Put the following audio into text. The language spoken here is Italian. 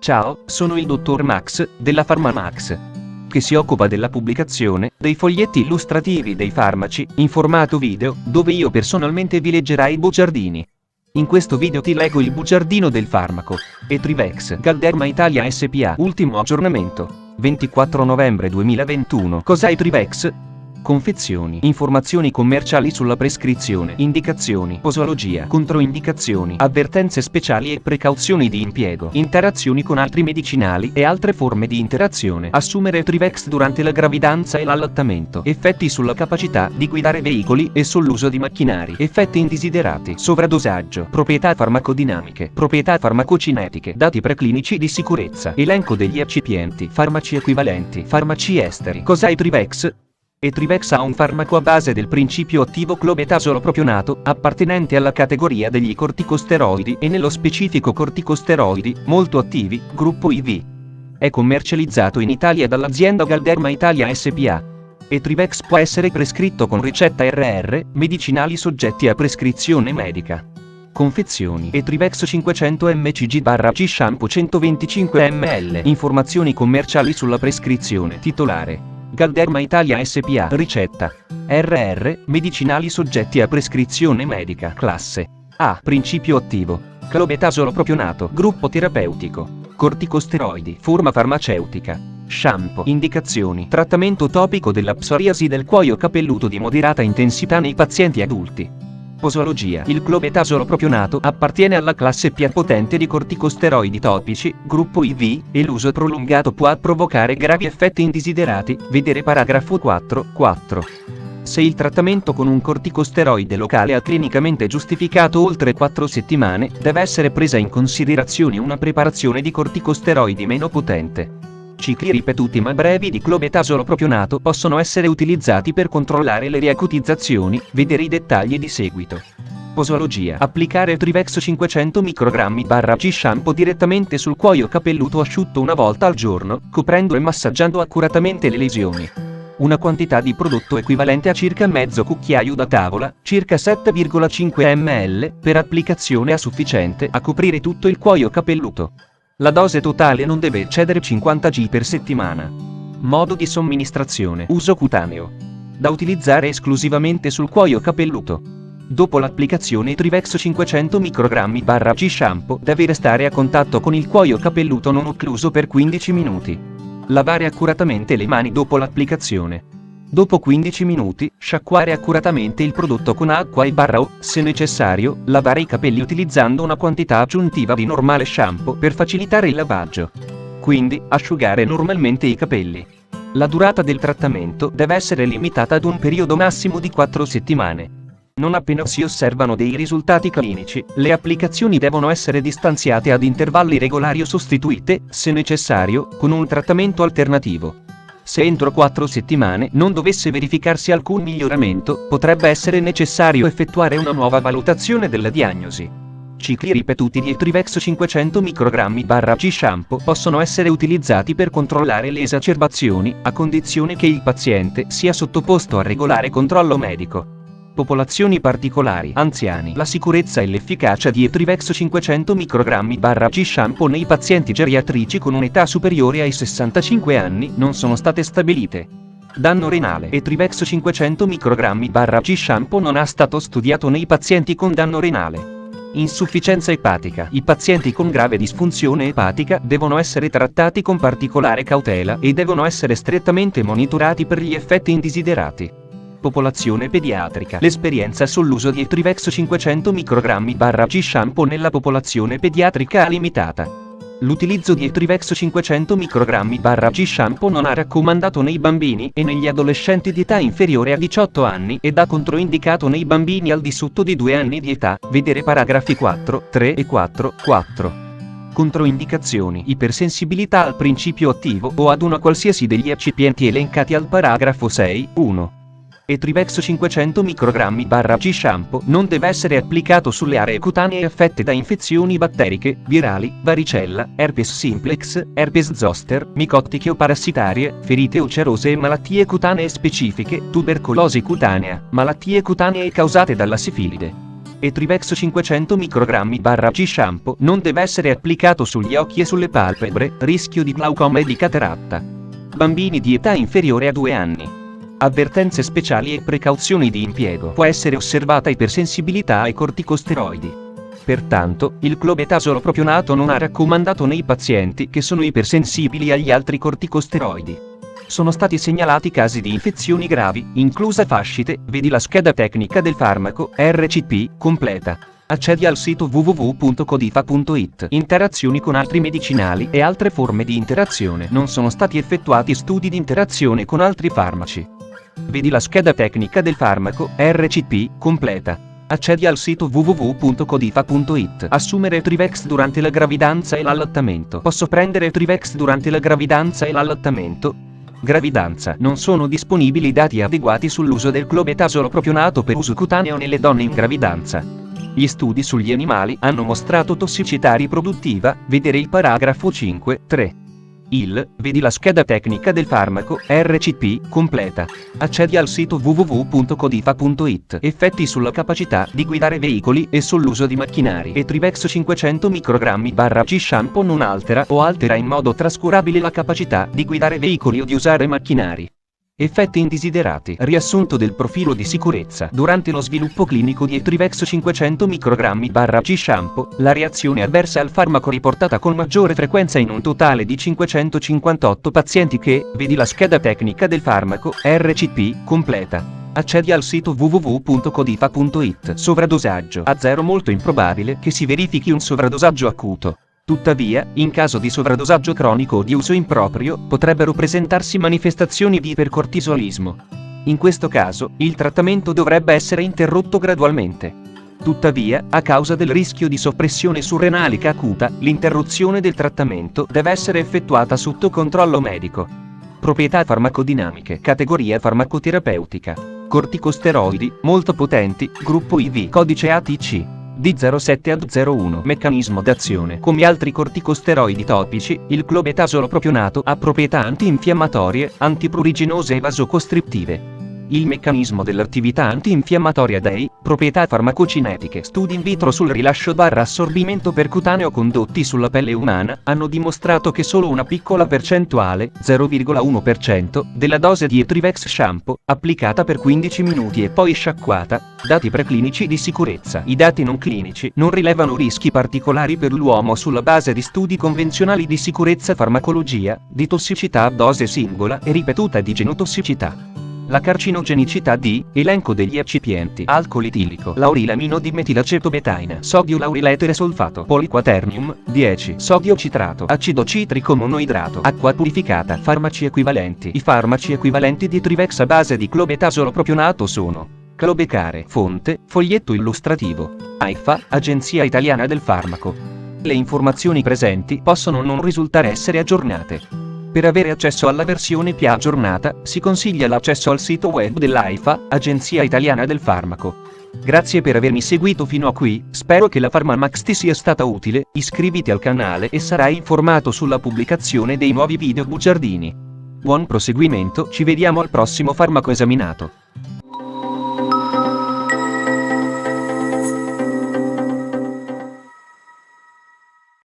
Ciao, sono il dottor Max, della PharmaMax, che si occupa della pubblicazione dei foglietti illustrativi dei farmaci, in formato video, dove io personalmente vi leggerai i bugiardini. In questo video ti leggo il bugiardino del farmaco Etrivex Galderma Italia SPA. Ultimo aggiornamento, 24 novembre 2021. Cos'è Etrivex? Confezioni, informazioni commerciali sulla prescrizione, indicazioni, posologia, controindicazioni, avvertenze speciali e precauzioni di impiego, interazioni con altri medicinali e altre forme di interazione. Assumere Etrivex durante la gravidanza e l'allattamento. Effetti sulla capacità di guidare veicoli e sull'uso di macchinari. Effetti indesiderati. Sovradosaggio. Proprietà farmacodinamiche. Proprietà farmacocinetiche. Dati preclinici di sicurezza. Elenco degli eccipienti. Farmaci equivalenti. Farmaci esteri. Cos'è Etrivex? Etrivex ha un farmaco a base del principio attivo clobetasolo propionato, appartenente alla categoria degli corticosteroidi e nello specifico corticosteroidi, molto attivi, gruppo IV. È commercializzato in Italia dall'azienda Galderma Italia SPA. Etrivex può essere prescritto con ricetta RR, medicinali soggetti a prescrizione medica. Confezioni. Etrivex 500 mcg/g shampoo 125 ml. Informazioni commerciali sulla prescrizione. Titolare: Galderma Italia SPA. Ricetta: RR, medicinali soggetti a prescrizione medica. Classe A. Principio attivo: clobetasolo propionato. Gruppo terapeutico: corticosteroidi. Forma farmaceutica: shampoo. Indicazioni: trattamento topico della psoriasi del cuoio capelluto di moderata intensità nei pazienti adulti. Posologia: il clobetasolo propionato appartiene alla classe più potente di corticosteroidi topici, gruppo IV, e l'uso prolungato può provocare gravi effetti indesiderati, vedere paragrafo 4.4. Se il trattamento con un corticosteroide locale ha clinicamente giustificato oltre 4 settimane, deve essere presa in considerazione una preparazione di corticosteroidi meno potente. Cicli ripetuti ma brevi di clobetasolo propionato possono essere utilizzati per controllare le riacutizzazioni, vedere i dettagli di seguito. Posologia: applicare Etrivex 500 mcg/g shampoo direttamente sul cuoio capelluto asciutto una volta al giorno, coprendo e massaggiando accuratamente le lesioni. Una quantità di prodotto equivalente a circa mezzo cucchiaio da tavola, circa 7,5 ml, per applicazione è sufficiente a coprire tutto il cuoio capelluto. La dose totale non deve eccedere 50 g per settimana. Modo di somministrazione: uso cutaneo. Da utilizzare esclusivamente sul cuoio capelluto. Dopo l'applicazione Etrivex 500 mcg/g shampoo deve restare a contatto con il cuoio capelluto non occluso per 15 minuti. Lavare accuratamente le mani dopo l'applicazione. Dopo 15 minuti, sciacquare accuratamente il prodotto con acqua o, se necessario, lavare i capelli utilizzando una quantità aggiuntiva di normale shampoo per facilitare il lavaggio. Quindi, asciugare normalmente i capelli. La durata del trattamento deve essere limitata ad un periodo massimo di 4 settimane. Non appena si osservano dei risultati clinici, le applicazioni devono essere distanziate ad intervalli regolari o sostituite, se necessario, con un trattamento alternativo. Se entro 4 settimane non dovesse verificarsi alcun miglioramento, potrebbe essere necessario effettuare una nuova valutazione della diagnosi. Cicli ripetuti di Etrivex 500 mcg/g shampoo possono essere utilizzati per controllare le esacerbazioni, a condizione che il paziente sia sottoposto a regolare controllo medico. Popolazioni particolari: anziani. La sicurezza e l'efficacia di Etrivex 500 mcg/g shampoo nei pazienti geriatrici con un'età superiore ai 65 anni non sono state stabilite. Danno renale. Etrivex 500 mcg/g shampoo non è stato studiato nei pazienti con danno renale. Insufficienza epatica. I pazienti con grave disfunzione epatica devono essere trattati con particolare cautela e devono essere strettamente monitorati per gli effetti indesiderati. Popolazione pediatrica. L'esperienza sull'uso di Etrivex 500 mcg/g shampoo nella popolazione pediatrica è limitata. L'utilizzo di Etrivex 500 mcg/g shampoo non è raccomandato nei bambini e negli adolescenti di età inferiore a 18 anni ed è controindicato nei bambini al di sotto di 2 anni di età, vedere paragrafi 4, 3 e 4.4. Controindicazioni: ipersensibilità al principio attivo o ad una qualsiasi degli eccipienti elencati al paragrafo 6.1. Etrivex 500 mcg/g shampoo non deve essere applicato sulle aree cutanee affette da infezioni batteriche, virali, varicella, herpes simplex, herpes zoster, micottiche o parassitarie, ferite ulcerose e malattie cutanee specifiche, tubercolosi cutanea, malattie cutanee causate dalla sifilide. Etrivex 500 microgrammi/G shampoo non deve essere applicato sugli occhi e sulle palpebre, rischio di glaucoma e di cataratta. Bambini di età inferiore a 2 anni. Avvertenze speciali e precauzioni di impiego. Può essere osservata ipersensibilità ai corticosteroidi. Pertanto, il clobetasolo propionato non è raccomandato nei pazienti che sono ipersensibili agli altri corticosteroidi. Sono stati segnalati casi di infezioni gravi, inclusa fascite, vedi la scheda tecnica del farmaco, RCP, completa. Accedi al sito www.codifa.it. Interazioni con altri medicinali e altre forme di interazione. Non sono stati effettuati studi di interazione con altri farmaci. Vedi la scheda tecnica del farmaco, RCP, completa. Accedi al sito www.codifa.it. Assumere Etrivex durante la gravidanza e l'allattamento. Posso prendere Etrivex durante la gravidanza e l'allattamento? Gravidanza. Non sono disponibili dati adeguati sull'uso del clobetasolo propionato per uso cutaneo nelle donne in gravidanza. Gli studi sugli animali hanno mostrato tossicità riproduttiva, vedere il paragrafo 5.3. Vedi la scheda tecnica del farmaco, RCP, completa. Accedi al sito www.codifa.it. Effetti sulla capacità di guidare veicoli e sull'uso di macchinari. Etrivex 500 microgrammi/G shampoo non altera o altera in modo trascurabile la capacità di guidare veicoli o di usare macchinari. Effetti indesiderati. Riassunto del profilo di sicurezza. Durante lo sviluppo clinico di Etrivex 500 microgrammi/G shampoo, la reazione avversa al farmaco riportata con maggiore frequenza in un totale di 558 pazienti che, vedi la scheda tecnica del farmaco, RCP, completa. Accedi al sito www.codifa.it. Sovradosaggio. A zero molto improbabile che si verifichi un sovradosaggio acuto. Tuttavia, in caso di sovradosaggio cronico o di uso improprio, potrebbero presentarsi manifestazioni di ipercortisolismo. In questo caso, il trattamento dovrebbe essere interrotto gradualmente. Tuttavia, a causa del rischio di soppressione surrenalica acuta, l'interruzione del trattamento deve essere effettuata sotto controllo medico. Proprietà farmacodinamiche. Categoria farmacoterapeutica. Corticosteroidi, molto potenti, gruppo IV, codice ATC. D07AD01. Meccanismo d'azione. Come altri corticosteroidi topici, il clobetasolo propionato ha proprietà antinfiammatorie, antipruriginose e vasocostrittive. Il meccanismo dell'attività antinfiammatoria dei, proprietà farmacocinetiche. Studi in vitro sul rilascio/assorbimento percutaneo condotti sulla pelle umana hanno dimostrato che solo una piccola percentuale, 0,1%, della dose di Etrivex shampoo, applicata per 15 minuti e poi sciacquata, dati preclinici di sicurezza. I dati non clinici non rilevano rischi particolari per l'uomo sulla base di studi convenzionali di sicurezza farmacologia, di tossicità a dose singola e ripetuta di genotossicità. La carcinogenicità di, elenco degli eccipienti, alcol etilico, laurilamino di metilacetobetaina, sodio lauriletere solfato, poliquaternium, 10, sodio citrato, acido citrico monoidrato, acqua purificata, farmaci equivalenti. I farmaci equivalenti di Etrivex a base di clobetasolo propionato sono: Clobecare, fonte, foglietto illustrativo. AIFA, Agenzia Italiana del Farmaco. Le informazioni presenti possono non risultare essere aggiornate. Per avere accesso alla versione più aggiornata, si consiglia l'accesso al sito web dell'AIFA, Agenzia Italiana del Farmaco. Grazie per avermi seguito fino a qui, spero che la PharmaMax ti sia stata utile, iscriviti al canale e sarai informato sulla pubblicazione dei nuovi video bugiardini. Buon proseguimento, ci vediamo al prossimo farmaco esaminato.